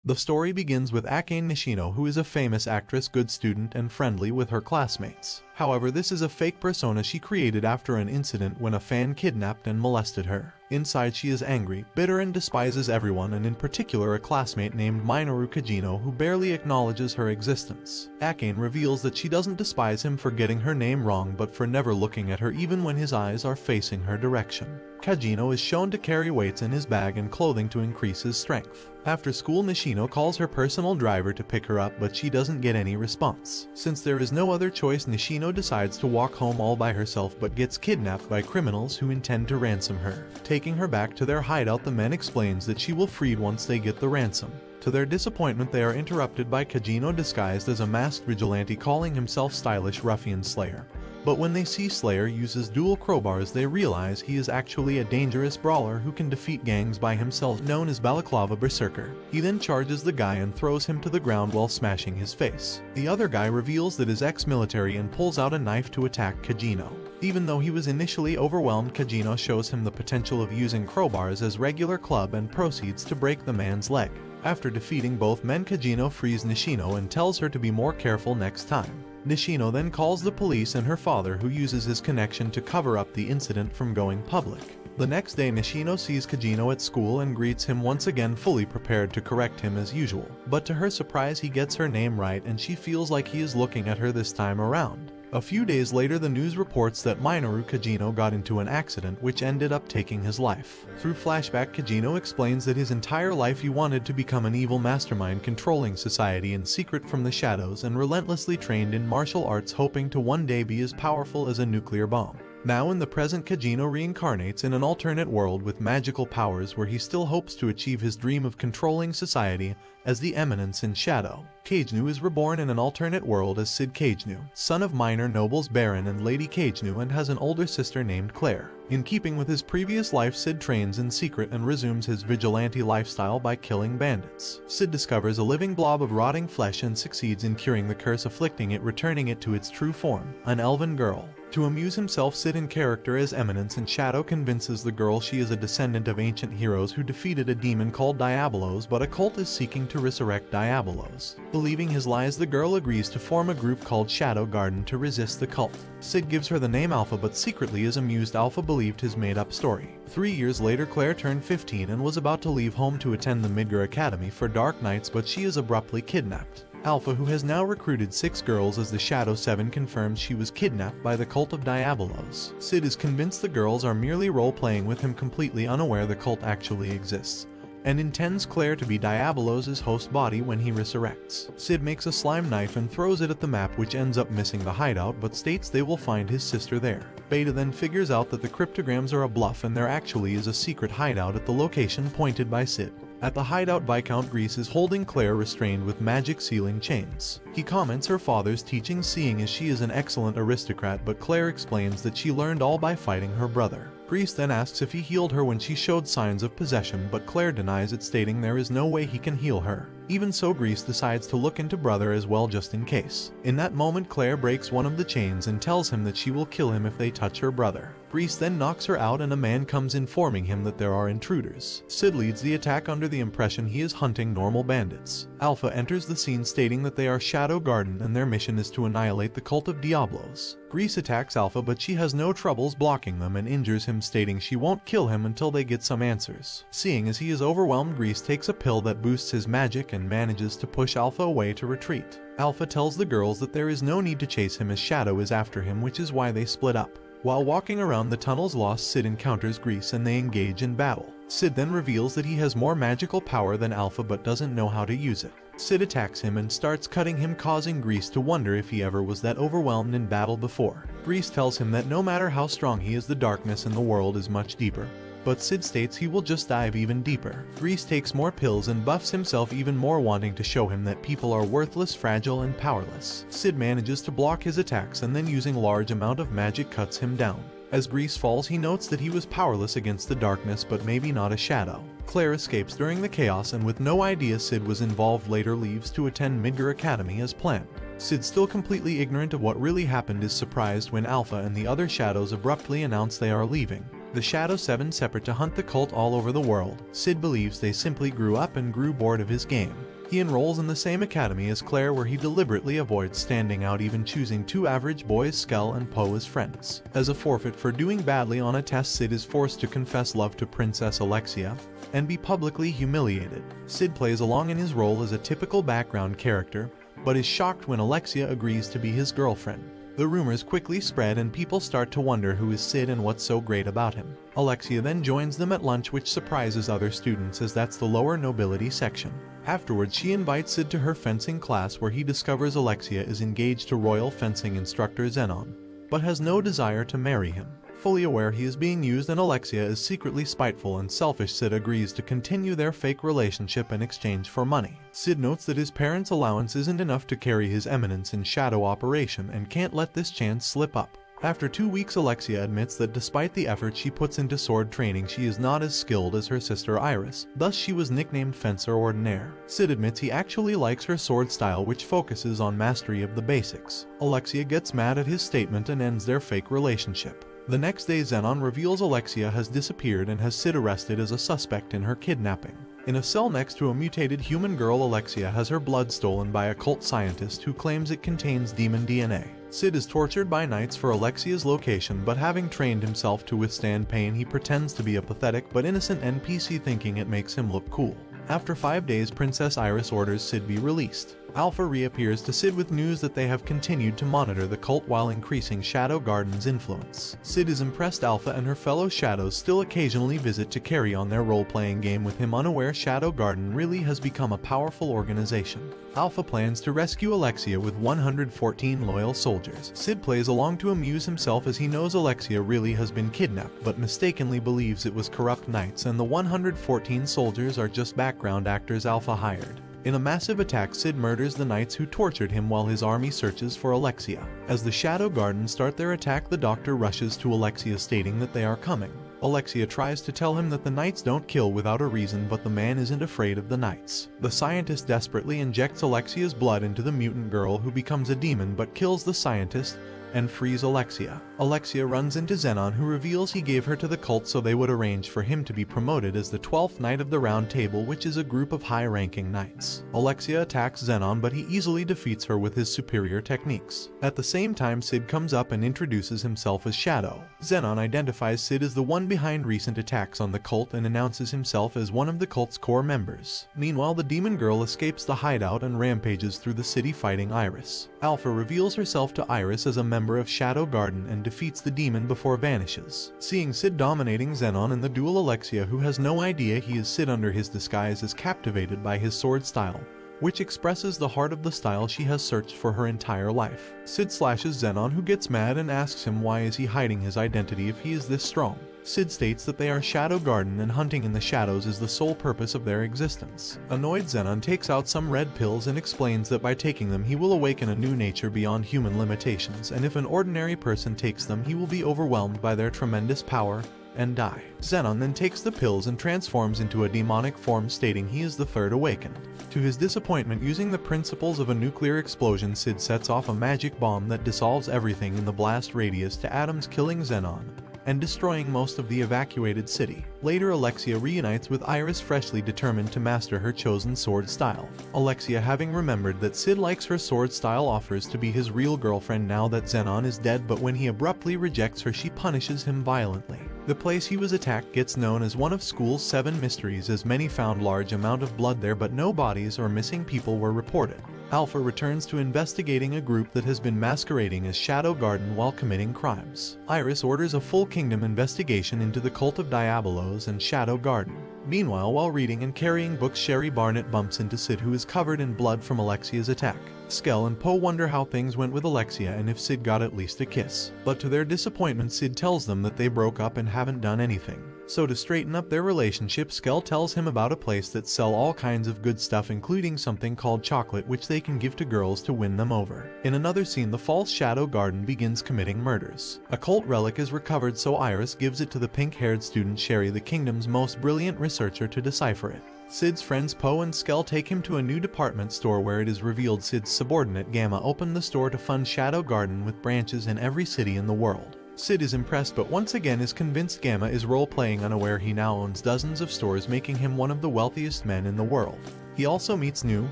The story begins with Akane Nishino, who is a famous actress, good student, and friendly with her classmates. However, this is a fake persona she created after an incident when a fan kidnapped and molested her. Inside, she is angry, bitter, and despises everyone, and in particular a classmate named Minoru Kajino who barely acknowledges her existence. Akane reveals that she doesn't despise him for getting her name wrong, but for never looking at her even when his eyes are facing her direction. Kajino is shown to carry weights in his bag and clothing to increase his strength. After school, Nishino calls her personal driver to pick her up, but she doesn't get any response. Since there is no other choice, Nishino decides to walk home all by herself but gets kidnapped by criminals who intend to ransom her. Taking her back to their hideout, the men explains that she will freed once they get the ransom. To their disappointment, they are interrupted by Kajino disguised as a masked vigilante calling himself Stylish Ruffian Slayer. But when they see Slayer uses dual crowbars, they realize he is actually a dangerous brawler who can defeat gangs by himself, known as Balaclava Berserker. He then charges the guy and throws him to the ground while smashing his face. The other guy reveals that is ex-military and pulls out a knife to attack Kajino. Even though he was initially overwhelmed, Kajino shows him the potential of using crowbars as regular club and proceeds to break the man's leg. After defeating both men, Kajino frees Nishino and tells her to be more careful next time. Nishino then calls the police and her father, who uses his connection to cover up the incident from going public. The next day, Nishino sees Kajino at school and greets him once again, fully prepared to correct him as usual. But to her surprise, he gets her name right and she feels like he is looking at her this time around. A few days later, the news reports that Minoru Kajino got into an accident which ended up taking his life. Through flashback, Kajino explains that his entire life he wanted to become an evil mastermind controlling society in secret from the shadows, and relentlessly trained in martial arts, hoping to one day be as powerful as a nuclear bomb. Now in the present, Kajino reincarnates in an alternate world with magical powers where he still hopes to achieve his dream of controlling society as the Eminence in Shadow. Kagenu is reborn in an alternate world as Sid Kagenu, son of minor nobles Baron and Lady Kagenu, and has an older sister named Claire. In keeping with his previous life, Sid trains in secret and resumes his vigilante lifestyle by killing bandits. Sid discovers a living blob of rotting flesh and succeeds in curing the curse afflicting it, returning it to its true form, an elven girl. To amuse himself, Sid, in character as Eminence in Shadow, convinces the girl she is a descendant of ancient heroes who defeated a demon called Diabolos, but a cult is seeking to resurrect Diabolos. Believing his lies, the girl agrees to form a group called Shadow Garden to resist the cult. Sid gives her the name Alpha, but secretly is amused Alpha believed his made-up story. 3 years later, Claire turned 15 and was about to leave home to attend the Midgar Academy for Dark Knights, but she is abruptly kidnapped. Alpha, who has now recruited 6 girls as the Shadow 7, confirms she was kidnapped by the cult of Diabolos. Sid is convinced the girls are merely role-playing with him, completely unaware the cult actually exists, and intends Claire to be Diabolos' host body when he resurrects. Sid makes a slime knife and throws it at the map, which ends up missing the hideout, but states they will find his sister there. Beta then figures out that the cryptograms are a bluff and there actually is a secret hideout at the location pointed by Sid. At the hideout, Viscount Grease is holding Claire restrained with magic sealing chains. He comments her father's teaching, seeing as she is an excellent aristocrat, but Claire explains that she learned all by fighting her brother. Grease then asks if he healed her when she showed signs of possession, but Claire denies it, stating there is no way he can heal her. Even so, Grease decides to look into brother as well, just in case. In that moment, Claire breaks one of the chains and tells him that she will kill him if they touch her brother. Grease then knocks her out and a man comes, informing him that there are intruders. Sid leads the attack under the impression he is hunting normal bandits. Alpha enters the scene, stating that they are Shadow Garden and their mission is to annihilate the cult of Diablos. Grease attacks Alpha, but she has no troubles blocking them and injures him, stating she won't kill him until they get some answers. Seeing as he is overwhelmed, Grease takes a pill that boosts his magic and manages to push Alpha away to retreat. Alpha tells the girls that there is no need to chase him as Shadow is after him, which is why they split up. While walking around the tunnel's lost, Sid encounters Grease and they engage in battle. Sid then reveals that he has more magical power than Alpha but doesn't know how to use it. Sid attacks him and starts cutting him, causing Grease to wonder if he ever was that overwhelmed in battle before. Grease tells him that no matter how strong he is, the darkness in the world is much deeper. But Sid states he will just dive even deeper. Grease takes more pills and buffs himself even more, wanting to show him that people are worthless, fragile, and powerless. Sid manages to block his attacks and then using large amount of magic cuts him down. As Grease falls, he notes that he was powerless against the darkness, but maybe not a shadow. Claire escapes during the chaos and with no idea Sid was involved later leaves to attend Midgar Academy as planned. Sid, still completely ignorant of what really happened, is surprised when Alpha and the other shadows abruptly announce they are leaving. The Shadow 7 separate to hunt the cult all over the world. Sid believes they simply grew up and grew bored of his game. He enrolls in the same academy as Claire, where he deliberately avoids standing out, even choosing two average boys, Skell and Poe, as friends. As a forfeit for doing badly on a test, Sid is forced to confess love to Princess Alexia and be publicly humiliated. Sid plays along in his role as a typical background character, but is shocked when Alexia agrees to be his girlfriend. The rumors quickly spread and people start to wonder who is Sid and what's so great about him. Alexia then joins them at lunch, which surprises other students as that's the lower nobility section. Afterwards, she invites Sid to her fencing class, where he discovers Alexia is engaged to royal fencing instructor Zenon, but has no desire to marry him. Fully aware he is being used and Alexia is secretly spiteful and selfish, Sid agrees to continue their fake relationship in exchange for money. Sid notes that his parents' allowance isn't enough to carry his eminence in shadow operation and can't let this chance slip up. After 2 weeks, Alexia admits that despite the effort she puts into sword training, she is not as skilled as her sister Iris, thus she was nicknamed Fencer Ordinaire. Sid admits he actually likes her sword style, which focuses on mastery of the basics. Alexia gets mad at his statement and ends their fake relationship. The next day, Zenon reveals Alexia has disappeared and has Sid arrested as a suspect in her kidnapping. In a cell next to a mutated human girl, Alexia has her blood stolen by a cult scientist who claims it contains demon DNA. Sid is tortured by knights for Alexia's location, but having trained himself to withstand pain, he pretends to be a pathetic but innocent NPC, thinking it makes him look cool. After 5 days, Princess Iris orders Sid be released. Alpha reappears to Sid with news that they have continued to monitor the cult while increasing Shadow Garden's influence. Sid is impressed Alpha and her fellow Shadows still occasionally visit to carry on their role-playing game with him, unaware Shadow Garden really has become a powerful organization. Alpha plans to rescue Alexia with 114 loyal soldiers. Sid plays along to amuse himself as he knows Alexia really has been kidnapped, but mistakenly believes it was corrupt knights, and the 114 soldiers are just background actors Alpha hired. In a massive attack, Sid murders the knights who tortured him while his army searches for Alexia. As the Shadow Garden start their attack, the doctor rushes to Alexia, stating that they are coming. Alexia tries to tell him that the knights don't kill without a reason, but the man isn't afraid of the knights. The scientist desperately injects Alexia's blood into the mutant girl, who becomes a demon but kills the scientist and frees Alexia. Alexia runs into Zenon, who reveals he gave her to the cult so they would arrange for him to be promoted as the 12th Knight of the Round Table, which is a group of high-ranking knights. Alexia attacks Zenon, but he easily defeats her with his superior techniques. At the same time, Sid comes up and introduces himself as Shadow. Zenon identifies Sid as the one behind recent attacks on the cult and announces himself as one of the cult's core members. Meanwhile, the demon girl escapes the hideout and rampages through the city fighting Iris. Alpha reveals herself to Iris as a member of Shadow Garden and defeats the demon before vanishes. Seeing Sid dominating Zenon in the duel, Alexia, who has no idea he is Sid under his disguise, is captivated by his sword style, which expresses the heart of the style she has searched for her entire life. Sid slashes Zenon, who gets mad and asks him why is he hiding his identity if he is this strong. Sid states that they are Shadow Garden and hunting in the shadows is the sole purpose of their existence. Annoyed, Zenon takes out some red pills and explains that by taking them he will awaken a new nature beyond human limitations, and if an ordinary person takes them he will be overwhelmed by their tremendous power and die. Zenon then takes the pills and transforms into a demonic form, stating he is the third awakened. To his disappointment, using the principles of a nuclear explosion, Sid sets off a magic bomb that dissolves everything in the blast radius to atoms, killing Zenon and destroying most of the evacuated city. Later, Alexia reunites with Iris, freshly determined to master her chosen sword style. Alexia, having remembered that Sid likes her sword style, offers to be his real girlfriend now that Zenon is dead, but when he abruptly rejects her, she punishes him violently. The place he was attacked gets known as one of school's 7 mysteries, as many found large amount of blood there, but no bodies or missing people were reported. Alpha returns to investigating a group that has been masquerading as Shadow Garden while committing crimes. Iris orders a full kingdom investigation into the cult of Diabolos and Shadow Garden. Meanwhile, while reading and carrying books, Sherry Barnett bumps into Sid, who is covered in blood from Alexia's attack. Skell and Poe wonder how things went with Alexia and if Sid got at least a kiss. But to their disappointment, Sid tells them that they broke up and haven't done anything. So to straighten up their relationship, Skell tells him about a place that sell all kinds of good stuff, including something called chocolate, which they can give to girls to win them over. In another scene, the false Shadow Garden begins committing murders. A cult relic is recovered, so Iris gives it to the pink-haired student Sherry, the kingdom's most brilliant researcher, to decipher it. Sid's friends Poe and Skell take him to a new department store where it is revealed Sid's subordinate Gamma opened the store to fund Shadow Garden with branches in every city in the world. Sid is impressed, but once again is convinced Gamma is role-playing, unaware he now owns dozens of stores, making him one of the wealthiest men in the world. He also meets Nu,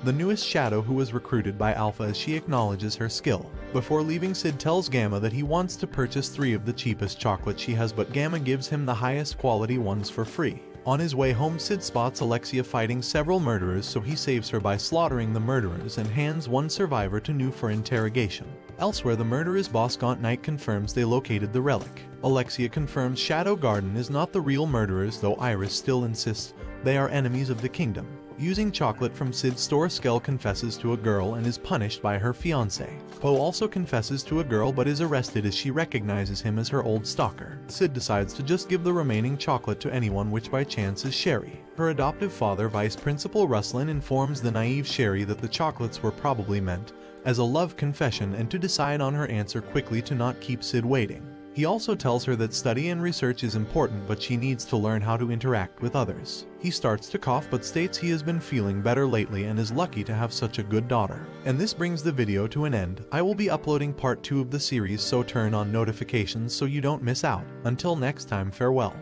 the newest Shadow who was recruited by Alpha, as she acknowledges her skill. Before leaving, Sid tells Gamma that he wants to purchase 3 of the cheapest chocolate she has, but Gamma gives him the highest quality ones for free. On his way home, Sid spots Alexia fighting several murderers, so he saves her by slaughtering the murderers and hands one survivor to Nu for interrogation. Elsewhere, the murderer's boss Gaunt Knight confirms they located the relic. Alexia confirms Shadow Garden is not the real murderers, though Iris still insists they are enemies of the kingdom. Using chocolate from Sid's store, Skell confesses to a girl and is punished by her fiancé. Poe also confesses to a girl but is arrested as she recognizes him as her old stalker. Sid decides to just give the remaining chocolate to anyone, which by chance is Sherry. Her adoptive father, Vice Principal Rustlin, informs the naive Sherry that the chocolates were probably meant as a love confession and to decide on her answer quickly to not keep Sid waiting. He also tells her that study and research is important, but she needs to learn how to interact with others. He starts to cough but states he has been feeling better lately and is lucky to have such a good daughter. And this brings the video to an end. I will be uploading part 2 of the series, so turn on notifications so you don't miss out. Until next time, farewell.